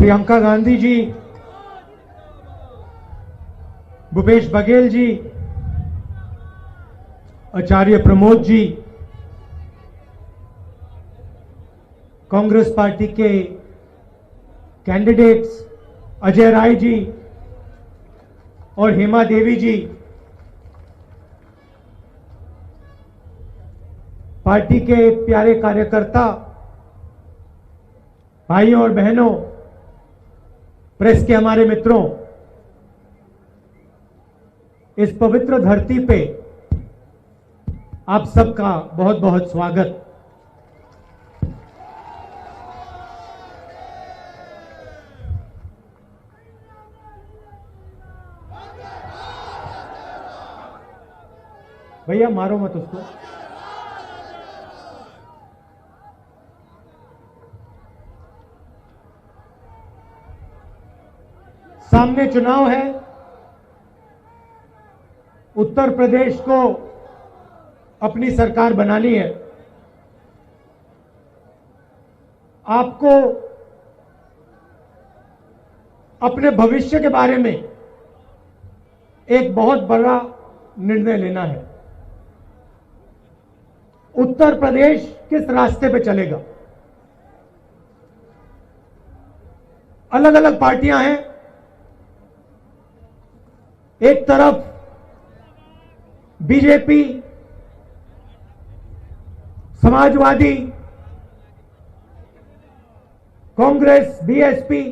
Priyanka Gandhi ji, Bhupesh Baghel ji, Acharya Pramod ji, Congress party के candidates Ajay Rai ji और हेमा देवी जी, party के प्यारे कार्यकर्ता भाइयों और बहनों, प्रेस के हमारे मित्रों, इस पवित्र धरती पे आप सबका बहुत बहुत स्वागत। भैया मारो मत उसको। सामने चुनाव है। उत्तर प्रदेश को अपनी सरकार बनानी है। आपको अपने भविष्य के बारे में एक बहुत बड़ा निर्णय लेना है। उत्तर प्रदेश किस रास्ते पे चलेगा? अलग अलग पार्टियां हैं। एक तरफ बीजेपी, समाजवादी, कांग्रेस, बीएसपी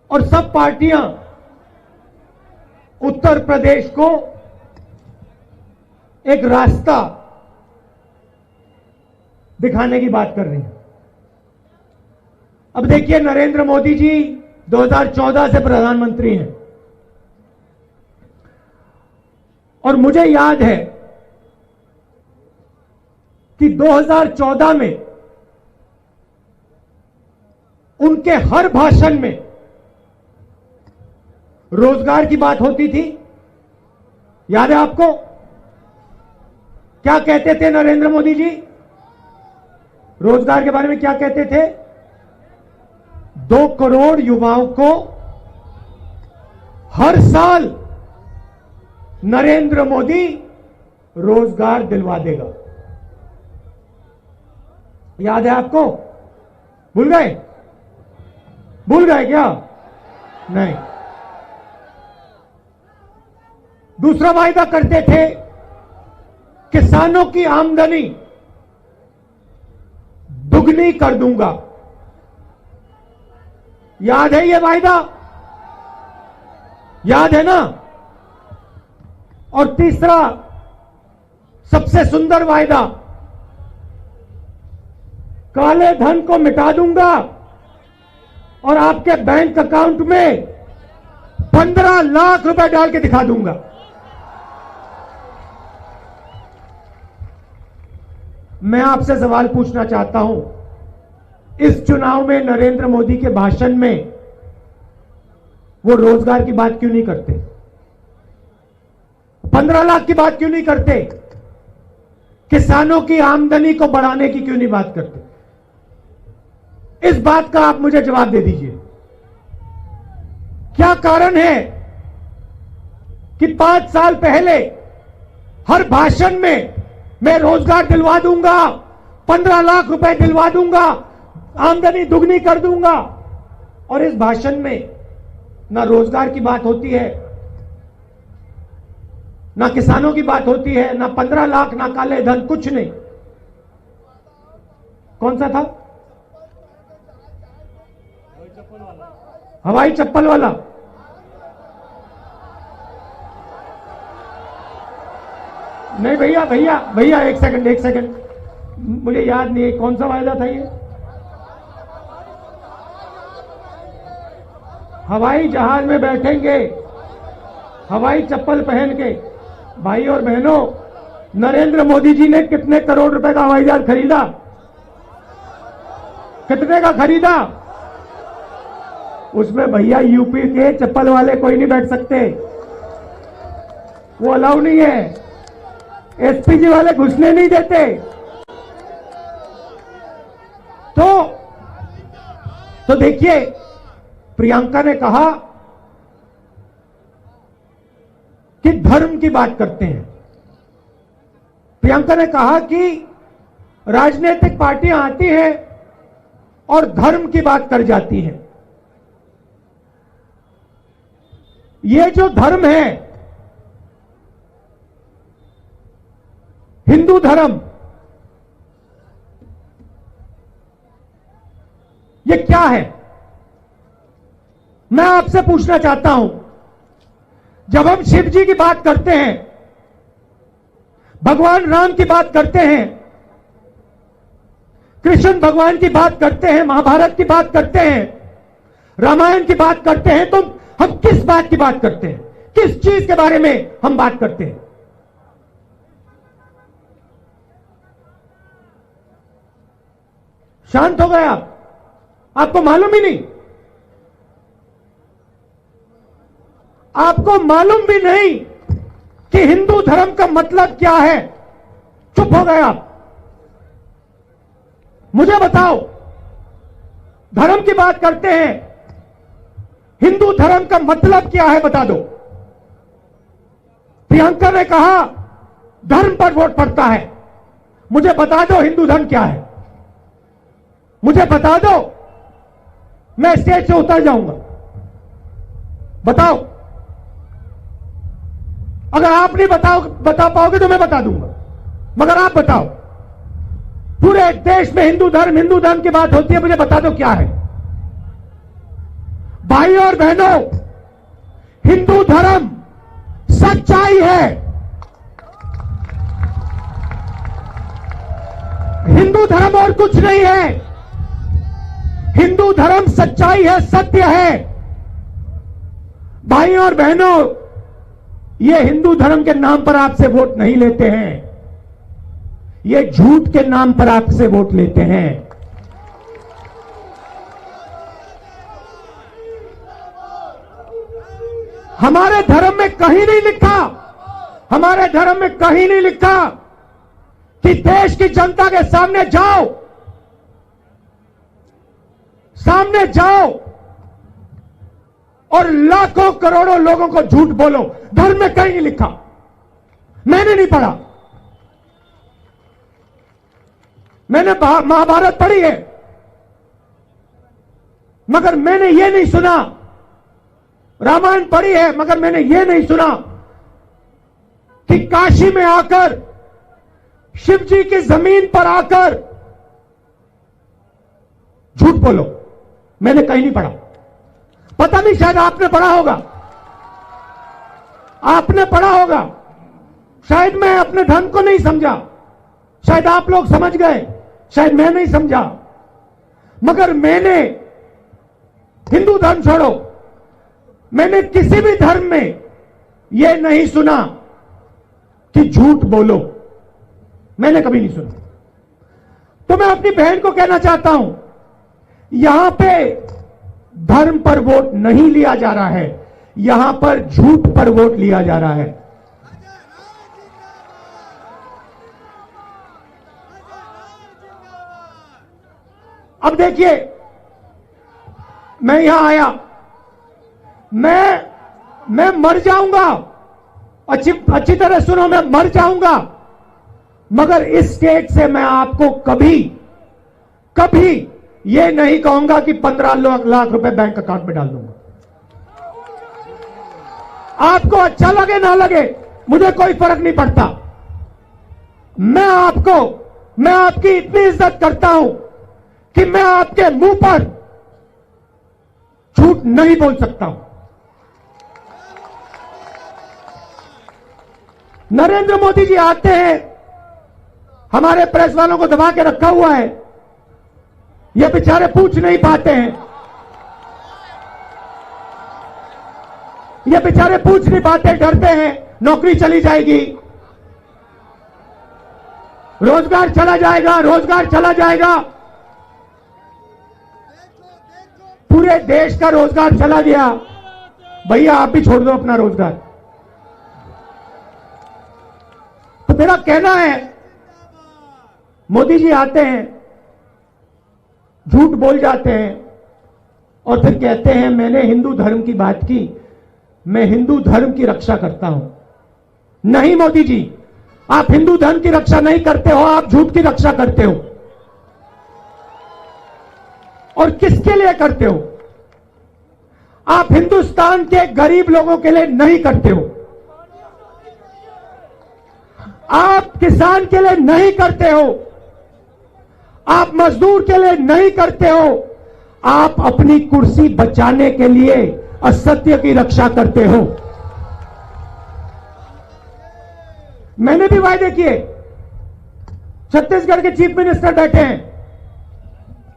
और सब पार्टियां उत्तर प्रदेश को एक रास्ता दिखाने की बात कर रही हैं। अब देखिए, नरेंद्र मोदी जी 2014 से प्रधानमंत्री हैं और मुझे याद है कि 2014 में उनके हर भाषण में रोजगार की बात होती थी। याद है आपको? क्या कहते थे नरेंद्र मोदी जी? रोजगार के बारे में क्या कहते थे? 2 करोड़ युवाओं को हर साल नरेंद्र मोदी रोजगार दिलवा देगा। याद है आपको? भूल गए? भूल गए क्या? नहीं। दूसरा वायदा करते थे, किसानों की आमदनी दुगनी कर दूंगा। याद है ये वायदा? याद है ना? और तीसरा सबसे सुंदर वायदा, काले धन को मिटा दूंगा और आपके बैंक अकाउंट में 15 लाख रुपए डाल के दिखा दूंगा। मैं आपसे सवाल पूछना चाहता हूं, इस चुनाव में नरेंद्र मोदी के भाषण में वो रोजगार की बात क्यों नहीं करते? 15 लाख की बात क्यों नहीं करते? किसानों की आमदनी को बढ़ाने की क्यों नहीं बात करते? इस बात का आप मुझे जवाब दे दीजिए। क्या कारण है कि 5 साल पहले हर भाषण में मैं रोजगार दिलवा दूंगा, 15 लाख रुपए दिलवा दूंगा, आमदनी दुगनी कर दूंगा, और इस भाषण में ना रोजगार की बात होती है, ना किसानों की बात होती है, ना 15 लाख, ना काले धन, कुछ नहीं। कौन सा था? हवाई चप्पल वाला। नहीं भैया, भैया भैया एक सेकंड, मुझे याद नहीं है कौन सा वायदा था ये। हवाई जहाज में बैठेंगे हवाई चप्पल पहन के। भाई और बहनों, नरेंद्र मोदी जी ने कितने करोड़ रुपए का हवाई जहाज खरीदा? कितने का खरीदा? उसमें भैया यूपी के चप्पल वाले कोई नहीं बैठ सकते, वो अलाउ नहीं है। एसपीजी वाले घुसने नहीं देते। तो तो देखिए, प्रियंका ने कहा कि धर्म की बात करते हैं। प्रियंका ने कहा कि राजनीतिक पार्टियां आती हैं और धर्म की बात कर जाती हैं। ये जो धर्म है, हिंदू धर्म, ये क्या है? मैं आपसे पूछना चाहता हूं, जब हम शिव जी की बात करते हैं, भगवान राम की बात करते हैं, कृष्ण भगवान की बात करते हैं, महाभारत की बात करते हैं, रामायण की बात करते हैं, तो हम किस बात की बात करते हैं? किस चीज के बारे में हम बात करते हैं? शांत हो गए आप? आपको मालूम ही नहीं? आपको मालूम भी नहीं कि हिंदू धर्म का मतलब क्या है? चुप हो गए आप? मुझे बताओ, धर्म की बात करते हैं, हिंदू धर्म का मतलब क्या है? बता दो। प्रियंका ने कहा धर्म पर वोट पड़ता है। मुझे बता दो हिंदू धर्म क्या है? मुझे बता दो, मैं स्टेज से उतर जाऊंगा। बताओ। अगर आप नहीं बता पाओगे तो मैं बता दूंगा, मगर आप बताओ। पूरे देश में हिंदू धर्म की बात होती है, मुझे बता दो क्या है? भाई और बहनों, हिंदू धर्म सच्चाई है। हिंदू धर्म और कुछ नहीं है। हिंदू धर्म सच्चाई है, सत्य है। भाई और बहनों, ये हिंदू धर्म के नाम पर आपसे वोट नहीं लेते हैं, ये झूठ के नाम पर आपसे वोट लेते हैं। हमारे धर्म में कहीं नहीं लिखा, हमारे धर्म में कहीं नहीं लिखा कि देश की जनता के सामने जाओ, सामने जाओ और लाखों करोड़ों लोगों को झूठ बोलो। धर्म में कहीं नहीं लिखा, मैंने नहीं पढ़ा। मैंने महाभारत पढ़ी है, मगर मैंने ये नहीं सुना। रामायण पढ़ी है, मगर मैंने ये नहीं सुना कि काशी में आकर, शिव जी की जमीन पर आकर झूठ बोलो। मैंने कहीं नहीं पढ़ा। पता नहीं, शायद आपने पढ़ा होगा, आपने पढ़ा होगा। शायद मैं अपने धर्म को नहीं समझा, शायद आप लोग समझ गए, शायद मैं नहीं समझा। मगर मैंने, हिंदू धर्म छोड़ो, मैंने किसी भी धर्म में यह नहीं सुना कि झूठ बोलो। मैंने कभी नहीं सुना। तो मैं अपनी बहन को कहना चाहता हूं, यहां पे धर्म पर वोट नहीं लिया जा रहा है, यहां पर झूठ पर वोट लिया जा रहा है। अब देखिए, मैं यहां आया, मैं मर जाऊंगा। अच्छी तरह सुनो, मैं मर जाऊंगा, मगर इस स्टेज से मैं आपको कभी ये नहीं कहूंगा कि 15 लाख रुपए बैंक अकाउंट में डाल दूंगा। आपको अच्छा लगे ना लगे, मुझे कोई फर्क नहीं पड़ता। मैं आपकी इतनी इज्जत करता हूं कि मैं आपके मुंह पर झूठ नहीं बोल सकता हूं। नरेंद्र मोदी जी आते हैं, हमारे प्रेस वालों को दबा के रखा हुआ है, ये बेचारे पूछ नहीं पाते हैं, ये बेचारे पूछ नहीं पाते, डरते हैं नौकरी चली जाएगी, रोजगार चला जाएगा, रोजगार चला जाएगा। पूरे देश का रोजगार चला गया। भैया आप भी छोड़ दो अपना रोजगार। तो मेरा कहना है, मोदी जी आते हैं, झूठ बोल जाते हैं, और फिर कहते हैं मैंने हिंदू धर्म की बात की, मैं हिंदू धर्म की रक्षा करता हूं। नहीं मोदी जी, आप हिंदू धर्म की रक्षा नहीं करते हो, आप झूठ की रक्षा करते हो। और किसके लिए करते हो? आप हिंदुस्तान के गरीब लोगों के लिए नहीं करते हो, आप किसान के लिए नहीं करते हो, आप मजदूर के लिए नहीं करते हो, आप अपनी कुर्सी बचाने के लिए असत्य की रक्षा करते हो। मैंने भी वायदे किए, छत्तीसगढ़ के चीफ मिनिस्टर बैठे हैं,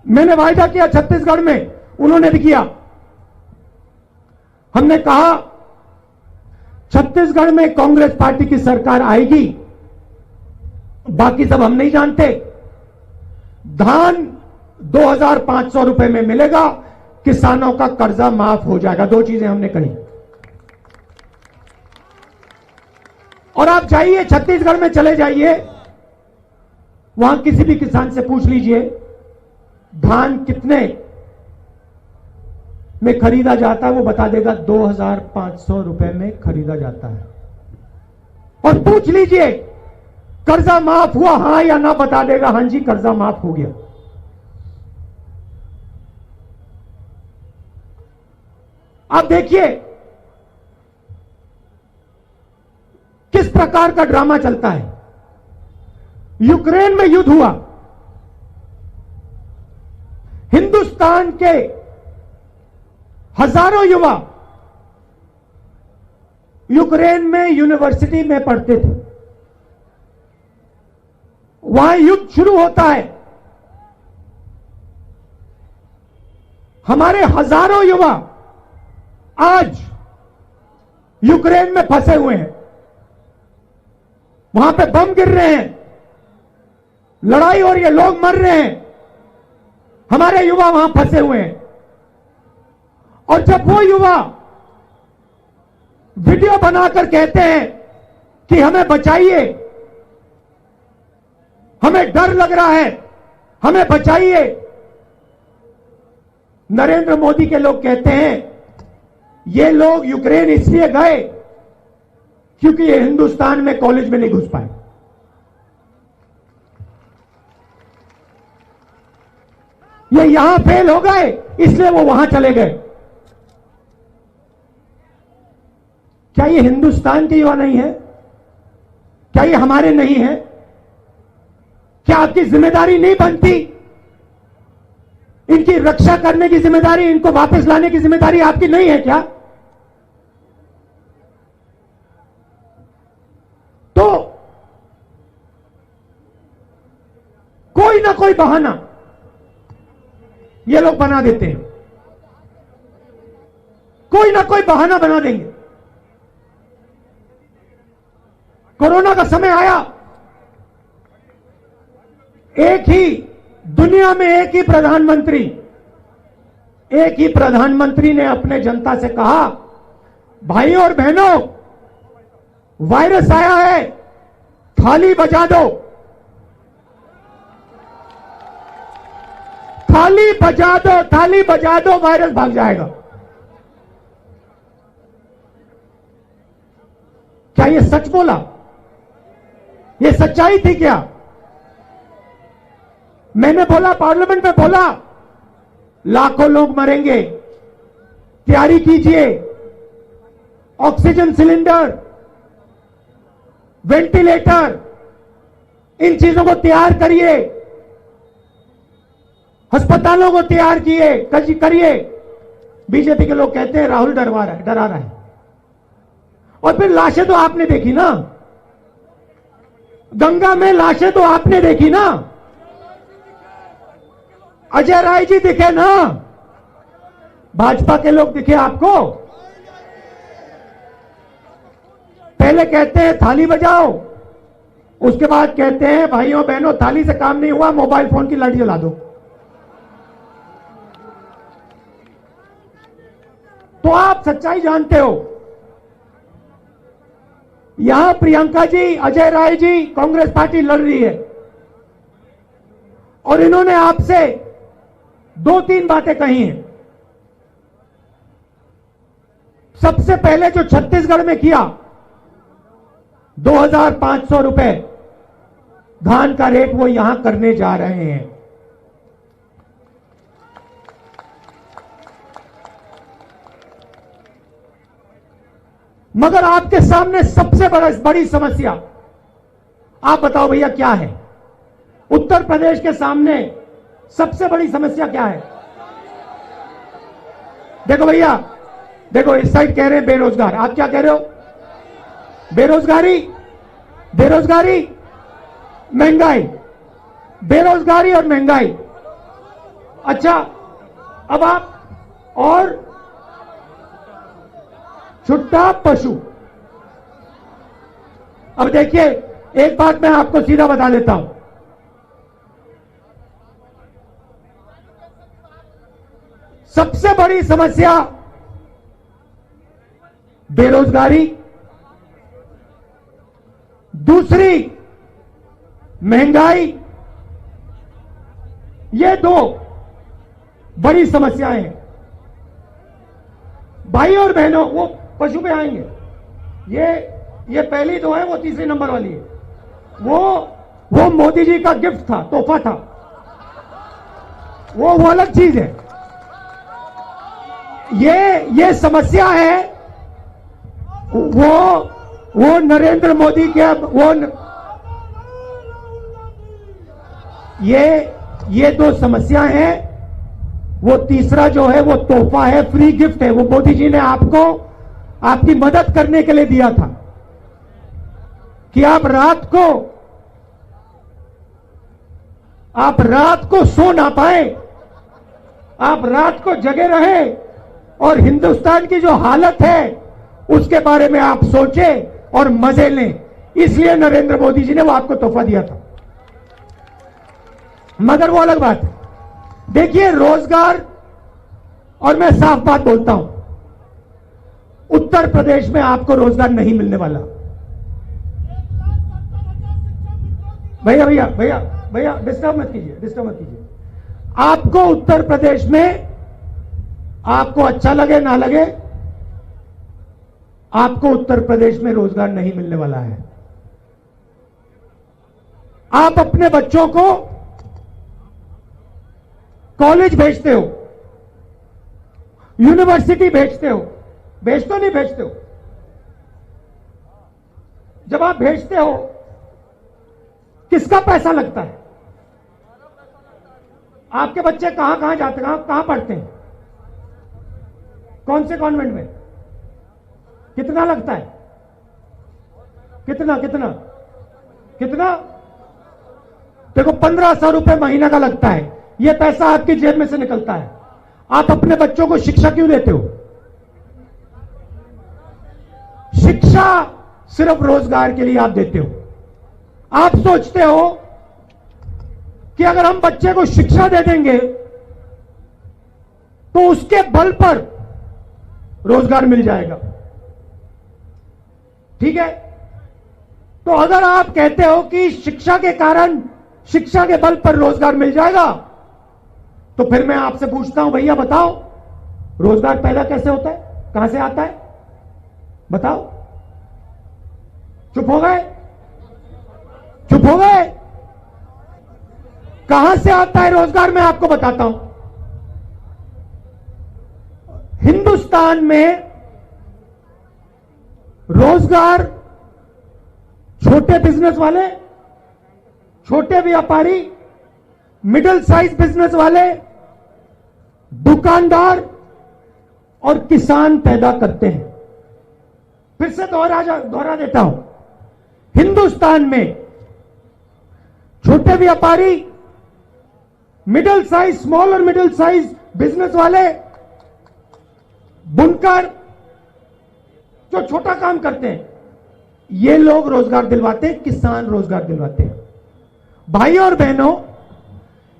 मैंने वायदा किया छत्तीसगढ़ में, उन्होंने भी किया। हमने कहा छत्तीसगढ़ में कांग्रेस पार्टी की सरकार आएगी, बाकी सब हम नहीं जानते, धान 2,500 रुपए में मिलेगा, किसानों का कर्जा माफ हो जाएगा। 2 चीजें हमने कही। और आप जाइए छत्तीसगढ़ में, चले जाइए, वहां किसी भी किसान से पूछ लीजिए धान कितने में खरीदा जाता है, वो बता देगा 2,500 रुपए में खरीदा जाता है। और पूछ लीजिए कर्जा माफ हुआ हां या ना, बता देगा हां जी कर्जा माफ हो गया। आप देखिए किस प्रकार का ड्रामा चलता है। यूक्रेन में युद्ध हुआ, हिंदुस्तान के हजारों युवा यूक्रेन में यूनिवर्सिटी में पढ़ते थे, वहां युद्ध शुरू होता है, हमारे हजारों युवा आज यूक्रेन में फंसे हुए हैं, वहां पे बम गिर रहे हैं, लड़ाई हो रही है, लोग मर रहे हैं, हमारे युवा वहां फंसे हुए हैं। और जब वो युवा वीडियो बनाकर कहते हैं कि हमें बचाइए, हमें डर लग रहा है, हमें बचाइए, नरेंद्र मोदी के लोग कहते हैं ये लोग यूक्रेन इसलिए गए क्योंकि ये हिंदुस्तान में कॉलेज में नहीं घुस पाए। ये यहां फेल हो गए इसलिए वो वहां चले गए। क्या ये हिंदुस्तान के युवा नहीं है? क्या ये हमारे नहीं है? क्या आपकी जिम्मेदारी नहीं बनती? इनकी रक्षा करने की जिम्मेदारी, इनको वापस लाने की जिम्मेदारी आपकी नहीं है क्या? तो कोई ना कोई बहाना ये लोग बना देते हैं, कोई ना कोई बहाना बना देंगे। कोरोना का समय आया, एक ही दुनिया में एक ही प्रधानमंत्री ने अपने जनता से कहा, भाइयों और बहनों, वायरस आया है, थाली बजा दो, थाली बजा दो, थाली बजा दो, वायरस भाग जाएगा। क्या ये सच बोला? ये सच्चाई थी क्या? मैंने बोला, पार्लियामेंट में बोला, लाखों लोग मरेंगे, तैयारी कीजिए, ऑक्सीजन सिलेंडर, वेंटिलेटर, इन चीजों को तैयार करिए, अस्पतालों को तैयार करिए। बीजेपी के लोग कहते हैं राहुल डरा रहा है। और फिर लाशें तो आपने देखी ना, गंगा में लाशें तो आपने देखी ना, अजय राय जी दिखे ना, भाजपा के लोग दिखे आपको? पहले कहते हैं थाली बजाओ, उसके बाद कहते हैं भाइयों बहनों थाली से काम नहीं हुआ, मोबाइल फोन की लाइट जला दो। तो आप सच्चाई जानते हो। यहां प्रियंका जी, अजय राय जी, कांग्रेस पार्टी लड़ रही है और इन्होंने आपसे 2-3 बातें कही हैं। सबसे पहले जो छत्तीसगढ़ में किया, 2,500 रुपए धान का रेट वो यहां करने जा रहे हैं। मगर आपके सामने सबसे बड़ी समस्या, आप बताओ भैया क्या है? उत्तर प्रदेश के सामने सबसे बड़ी समस्या क्या है? देखो भैया, देखो इस साइड कह रहे हैं बेरोजगार, आप क्या कह रहे हो? बेरोजगारी, बेरोजगारी, महंगाई, बेरोजगारी और महंगाई। अच्छा, अब आप और छुट्टा पशु। अब देखिए, एक बात मैं आपको सीधा बता देता हूं, सबसे बड़ी समस्या बेरोजगारी, दूसरी महंगाई, ये दो बड़ी समस्याएं हैं। भाई और बहनों, वो पशु पे आएंगे, ये पहली दो है, वो तीसरे नंबर वाली है। वो मोदी जी का गिफ्ट था, तोहफा था, वो अलग चीज है। ये समस्या है, वो नरेंद्र मोदी के ये दो समस्याएं हैं। वो तीसरा जो है वो तोहफा है, फ्री गिफ्ट है, वो मोदी जी ने आपको आपकी मदद करने के लिए दिया था कि आप रात को सो ना पाए, आप रात को जगे रहे और हिंदुस्तान की जो हालत है उसके बारे में आप सोचे और मजे लें। इसलिए नरेंद्र मोदी जी ने वो आपको तोहफा दिया था। मगर वो अलग बात है। देखिए, रोजगार, और मैं साफ बात बोलता हूं, उत्तर प्रदेश में आपको रोजगार नहीं मिलने वाला। भैया भैया भैया भैया डिस्टर्ब मत कीजिए। आपको उत्तर प्रदेश में, आपको अच्छा लगे ना लगे, आपको उत्तर प्रदेश में रोजगार नहीं मिलने वाला है। आप अपने बच्चों को कॉलेज भेजते हो, यूनिवर्सिटी भेजते हो, नहीं भेजते हो? जब आप भेजते हो, किसका पैसा लगता है? आपके बच्चे कहां जाते हैं, कहां पढ़ते हैं? कौन से कॉन्वेंट में? कितना लगता है? कितना? देखो, 1,500 रुपए महीना का लगता है। यह पैसा आपकी जेब में से निकलता है। आप अपने बच्चों को शिक्षा क्यों देते हो? शिक्षा सिर्फ रोजगार के लिए आप देते हो। आप सोचते हो कि अगर हम बच्चे को शिक्षा दे देंगे तो उसके बल पर रोजगार मिल जाएगा। ठीक है? तो अगर आप कहते हो कि शिक्षा के कारण, शिक्षा के बल पर रोजगार मिल जाएगा, तो फिर मैं आपसे पूछता हूं, भैया बताओ, रोजगार पैदा कैसे होता है? कहां से आता है? बताओ। चुप हो गए? कहां से आता है रोजगार? मैं आपको बताता हूं। हिंदुस्तान में रोजगार छोटे बिजनेस वाले, छोटे व्यापारी, मिडिल साइज बिजनेस वाले, दुकानदार और किसान पैदा करते हैं। फिर से दोहरा देता हूं, हिंदुस्तान में छोटे व्यापारी, मिडिल साइज, स्मॉल और मिडिल साइज बिजनेस वाले, बुनकर, जो छोटा काम करते हैं, ये लोग रोजगार दिलवाते हैं, किसान रोजगार दिलवाते हैं। भाई और बहनों,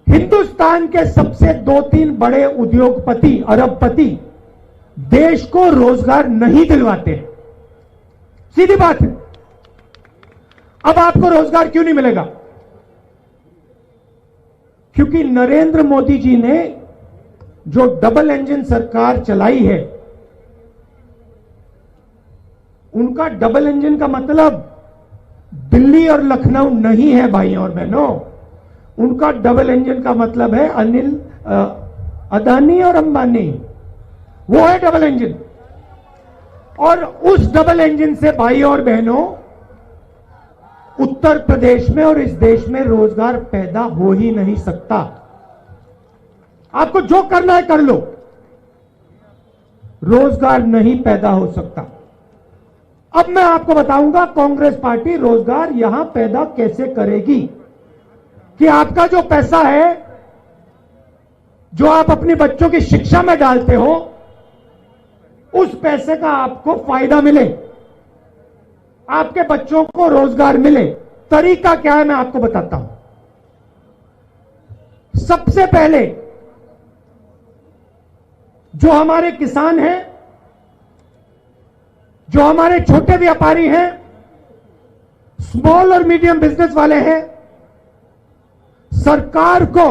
हिंदुस्तान के सबसे 2-3 बड़े उद्योगपति, अरबपति देश को रोजगार नहीं दिलवाते हैं। सीधी बात है। अब आपको रोजगार क्यों नहीं मिलेगा? क्योंकि नरेंद्र मोदी जी ने जो डबल इंजन सरकार चलाई है, उनका डबल इंजन का मतलब दिल्ली और लखनऊ नहीं है भाइयों और बहनों। उनका डबल इंजन का मतलब है अनिल अदानी और अंबानी, वो है डबल इंजन। और उस डबल इंजन से भाइयों और बहनों उत्तर प्रदेश में और इस देश में रोजगार पैदा हो ही नहीं सकता। आपको जो करना है कर लो, रोजगार नहीं पैदा हो सकता। अब मैं आपको बताऊंगा कांग्रेस पार्टी रोजगार यहां पैदा कैसे करेगी। कि आपका जो पैसा है जो आप अपने बच्चों की शिक्षा में डालते हो, उस पैसे का आपको फायदा मिले, आपके बच्चों को रोजगार मिले। तरीका क्या है मैं आपको बताता हूं। सबसे पहले जो हमारे किसान हैं, जो हमारे छोटे व्यापारी हैं, स्मॉल और मीडियम बिजनेस वाले हैं, सरकार को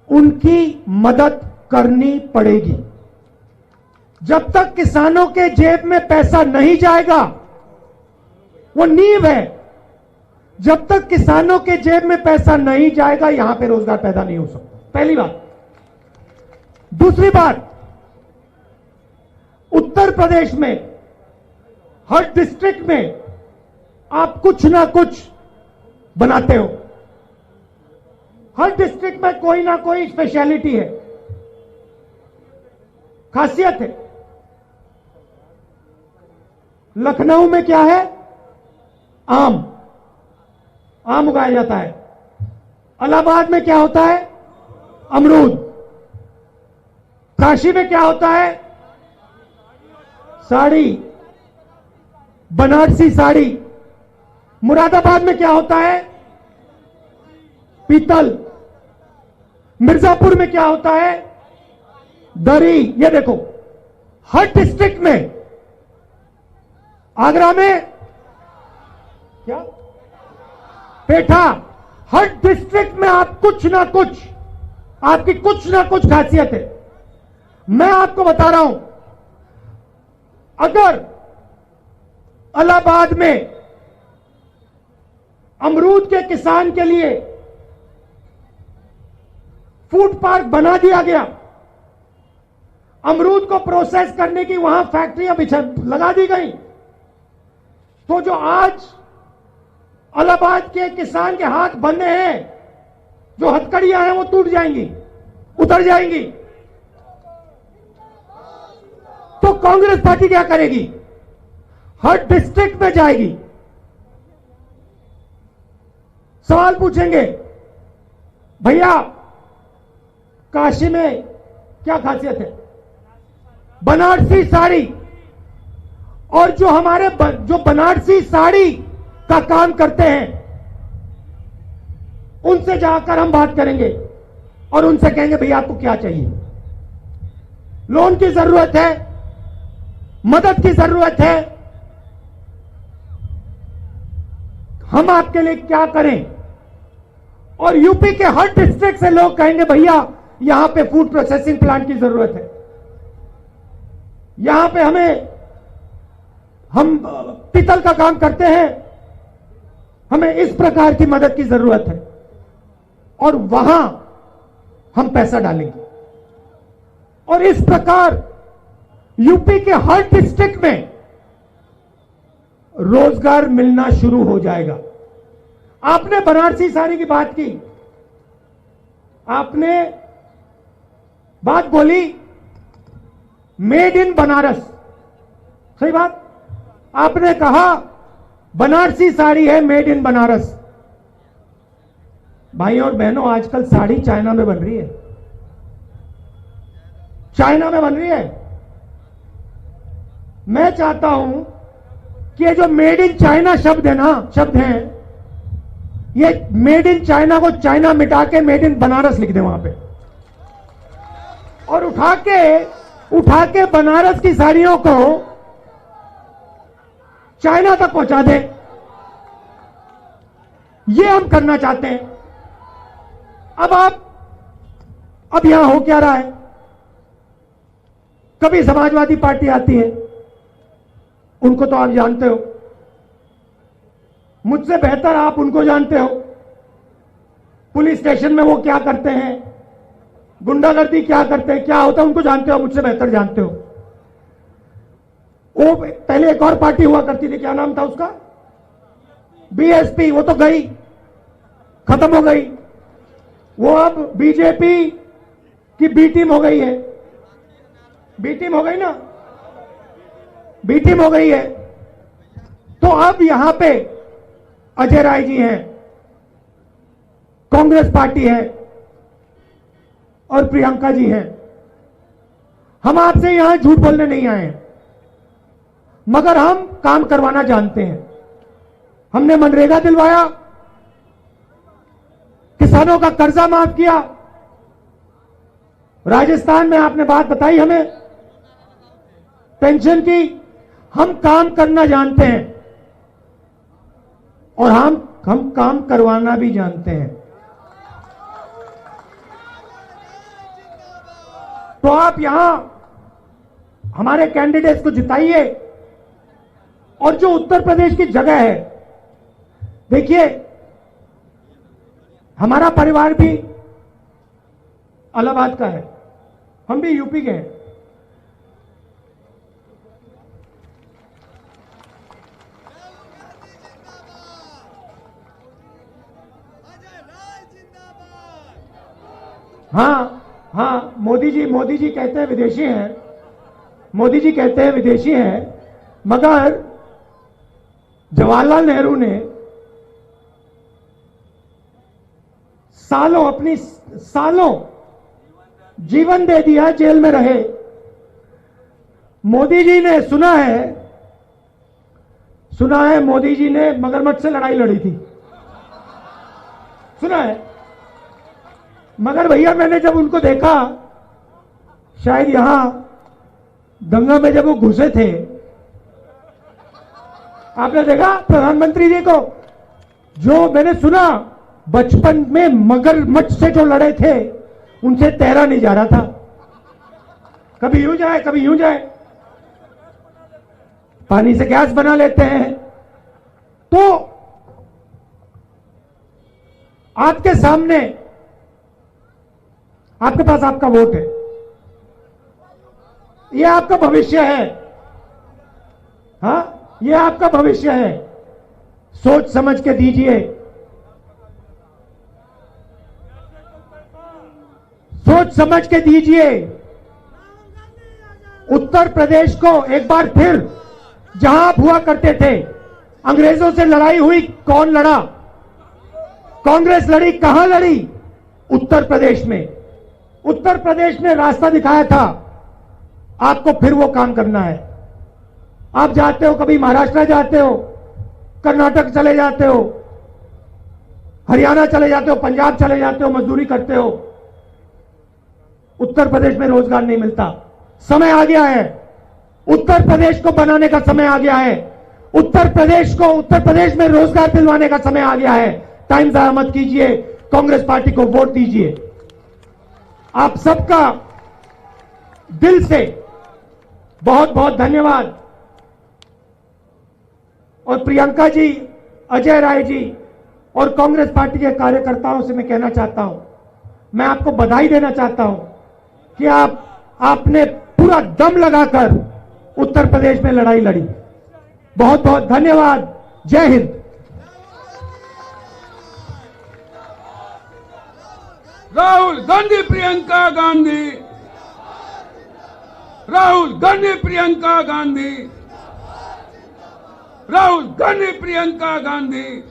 उनकी मदद करनी पड़ेगी। जब तक किसानों के जेब में पैसा नहीं जाएगा, वो नींव है, जब तक किसानों के जेब में पैसा नहीं जाएगा यहां पे रोजगार पैदा नहीं हो सकता। पहली बात। दूसरी बात, उत्तर प्रदेश में हर डिस्ट्रिक्ट में आप कुछ ना कुछ बनाते हो। हर डिस्ट्रिक्ट में कोई ना कोई स्पेशलिटी है, खासियत है। लखनऊ में क्या है? आम उगाया जाता है। इलाहाबाद में क्या होता है? अमरूद। काशी में क्या होता है? साड़ी, बनारसी साड़ी। मुरादाबाद में क्या होता है? पीतल। मिर्जापुर में क्या होता है? दरी। ये देखो, हर डिस्ट्रिक्ट में, आगरा में क्या? पेठा। हर डिस्ट्रिक्ट में आप कुछ ना कुछ, आपकी कुछ ना कुछ खासियत है। मैं आपको बता रहा हूं, अगर इलाहाबाद में अमरूद के किसान के लिए फूड पार्क बना दिया गया, अमरूद को प्रोसेस करने की वहां फैक्ट्रियां लगा दी गई, तो जो आज इलाहाबाद के किसान के हाथ बंधे हैं, जो हथकड़ियां हैं वो टूट जाएंगी, उतर जाएंगी। तो कांग्रेस पार्टी क्या करेगी? हर डिस्ट्रिक्ट में जाएगी, सवाल पूछेंगे, भैया काशी में क्या खासियत है? बनारसी साड़ी। और जो हमारे जो बनारसी साड़ी का काम करते हैं, उनसे जाकर हम बात करेंगे और उनसे कहेंगे भैया आपको क्या चाहिए? लोन की जरूरत है, मदद की जरूरत है, हम आपके लिए क्या करें? और यूपी के हर डिस्ट्रिक्ट से लोग कहेंगे भैया यहां पे फूड प्रोसेसिंग प्लांट की जरूरत है, यहां पे हम पीतल का काम करते हैं, हमें इस प्रकार की मदद की जरूरत है, और वहां हम पैसा डालेंगे। और इस प्रकार यूपी के हर डिस्ट्रिक्ट में रोजगार मिलना शुरू हो जाएगा। आपने बनारसी साड़ी की बात की, आपने बात बोली मेड इन बनारस, सही बात। आपने कहा बनारसी साड़ी है मेड इन बनारस। भाइयों और बहनों, आजकल साड़ी चाइना में बन रही है, चाइना में बन रही है। मैं चाहता हूं कि ये जो मेड इन चाइना शब्द हैं, ये मेड इन चाइना को चाइना मिटा के मेड इन बनारस लिख दे वहां पे, और उठा के बनारस की साड़ियों को चाइना तक पहुंचा दे। ये हम करना चाहते हैं। अब यहां हो क्या रहा है? कभी समाजवादी पार्टी आती है, उनको तो आप जानते हो, मुझसे बेहतर आप उनको जानते हो। पुलिस स्टेशन में वो क्या करते हैं, गुंडागर्दी क्या करते हैं, क्या होता है, उनको जानते हो, मुझसे बेहतर जानते हो। वो पहले एक और पार्टी हुआ करती थी, क्या नाम था उसका, बीएसपी, वो तो गई, खत्म हो गई। वो अब बीजेपी की बी टीम हो गई है, बी टीम हो गई ना, बी टीम हो गई है। तो अब यहां पे अजय राय जी हैं, कांग्रेस पार्टी है और प्रियंका जी हैं। हम आपसे यहां झूठ बोलने नहीं आए हैं, मगर हम काम करवाना जानते हैं। हमने मनरेगा दिलवाया, किसानों का कर्जा माफ किया, राजस्थान में आपने बात बताई हमें पेंशन की। हम काम करना जानते हैं और हम काम करवाना भी जानते हैं। तो आप यहां हमारे कैंडिडेट्स को जिताइए। और जो उत्तर प्रदेश की जगह है, देखिए हमारा परिवार भी इलाहाबाद का है, हम भी यूपी के हैं। हाँ, मोदी जी कहते हैं विदेशी हैं, मोदी जी कहते हैं विदेशी हैं, मगर जवाहरलाल नेहरू ने सालों जीवन दे दिया, जेल में रहे। मोदी जी ने सुना है मोदी जी ने मगरमच्छ से लड़ाई लड़ी थी, सुना है। मगर भैया मैंने जब उनको देखा, शायद यहां गंगा में जब वो घुसे थे, आपने देखा प्रधानमंत्री जी को, जो मैंने सुना बचपन में मगरमच्छ से जो लड़े थे उनसे तैरा नहीं जा रहा था, कभी यूं जाए कभी यूं जाए, पानी से गैस बना लेते हैं। तो आपके सामने, आपके पास आपका वोट है, ये आपका भविष्य है, हाँ ये आपका भविष्य है, सोच समझ के दीजिए, सोच समझ के दीजिए। उत्तर प्रदेश को एक बार फिर, जहां आप हुआ करते थे, अंग्रेजों से लड़ाई हुई, कौन लड़ा, कांग्रेस लड़ी, कहां लड़ी, उत्तर प्रदेश में। उत्तर प्रदेश ने रास्ता दिखाया था, आपको फिर वो काम करना है। आप जाते हो, कभी महाराष्ट्र जाते हो, कर्नाटक चले जाते हो, हरियाणा चले जाते हो, पंजाब चले जाते हो, मजदूरी करते हो, उत्तर प्रदेश में रोजगार नहीं मिलता। समय आ गया है, उत्तर प्रदेश को बनाने का समय आ गया है, उत्तर प्रदेश में रोजगार दिलवाने का समय आ गया है। टाइम जाया मत कीजिए, कांग्रेस पार्टी को वोट दीजिए। आप सबका दिल से बहुत बहुत धन्यवाद। और प्रियंका जी, अजय राय जी और कांग्रेस पार्टी के कार्यकर्ताओं से मैं कहना चाहता हूं, मैं आपको बधाई देना चाहता हूं कि आपने पूरा दम लगाकर उत्तर प्रदेश में लड़ाई लड़ी। बहुत बहुत धन्यवाद। जय हिंद। राहुल गांधी, प्रियंका गांधी, राहुल गांधी, प्रियंका गांधी, राहुल गांधी, प्रियंका गांधी।